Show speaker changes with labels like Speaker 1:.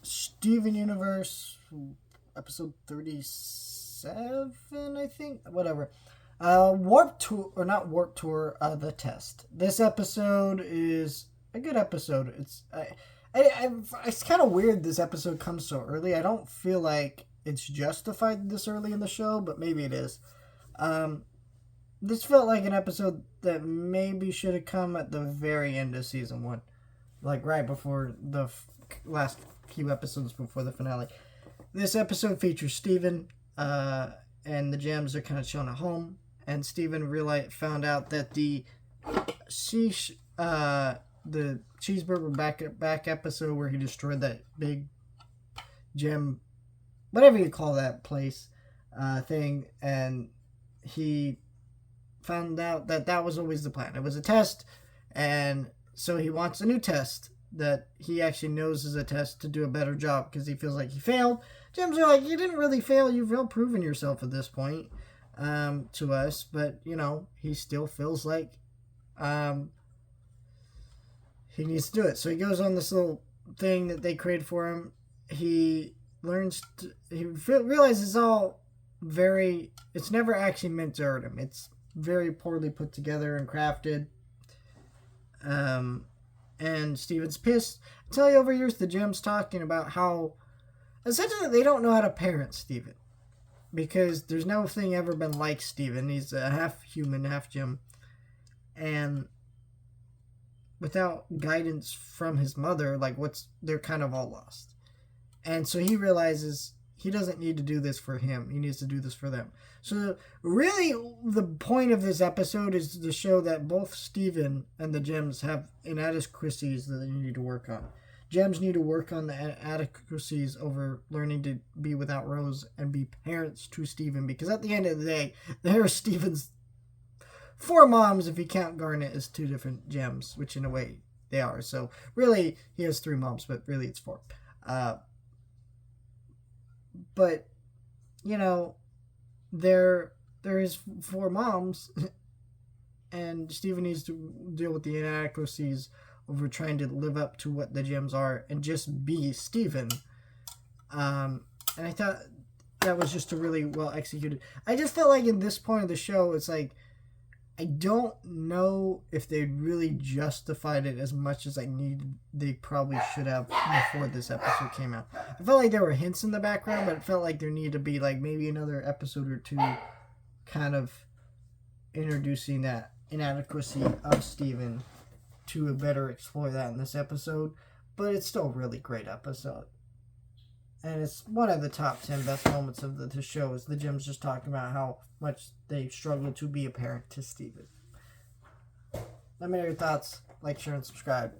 Speaker 1: Steven Universe, episode 37, I think. Whatever. Warp Tour, or not Warp Tour, The Test. This episode is a good episode. It's kind of weird this episode comes so early. I don't feel like it's justified this early in the show, but maybe it is. This felt like an episode that maybe should have come at the very end of season 1. Like right before the last few episodes before the finale. This episode features Steven, and the Gems are kind of chilling at home. And Steven found out that the cheeseburger back episode where he destroyed that big gem, whatever you call that place, thing, and he found out that was always the plan. It was a test, and so he wants a new test that he actually knows is a test to do a better job because he feels like he failed. Gems are like, you didn't really fail. You've well proven yourself at this point to us, but, he still feels like he needs to do it. So he goes on this little thing that they created for him. He realizes it's never actually meant to hurt him. It's very poorly put together and crafted. And Steven's pissed. I tell you, over years, the Gems talking about how essentially they don't know how to parent Steven. Because there's no thing ever been like Steven. He's a half human, half Gem. And without guidance from his mother, they're kind of all lost. And so he realizes he doesn't need to do this for him. He needs to do this for them. So really, the point of this episode is to show that both Steven and the Gems have inadequacies that they need to work on. Gems need to work on the inadequacies over learning to be without Rose and be parents to Steven. Because at the end of the day, they're Steven's 4 moms if you count Garnet as 2 different Gems, which in a way they are. So really, he has 3 moms, but really it's 4. But, there is 4 moms, and Steven needs to deal with the inadequacies over trying to live up to what the Gems are and just be Steven. And I thought that was just a really well executed. I just felt like in this point of the show, it's like, I don't know if they really justified it as much as they probably should have before this episode came out. I felt like there were hints in the background, but it felt like there needed to be maybe another episode or 2 kind of introducing that inadequacy of Steven to better explore that in this episode. But it's still a really great episode. And it's one of the top 10 best moments of the show is the Gems just talking about how much they struggle to be a parent to Steven. Let me know your thoughts. Like, share, and subscribe.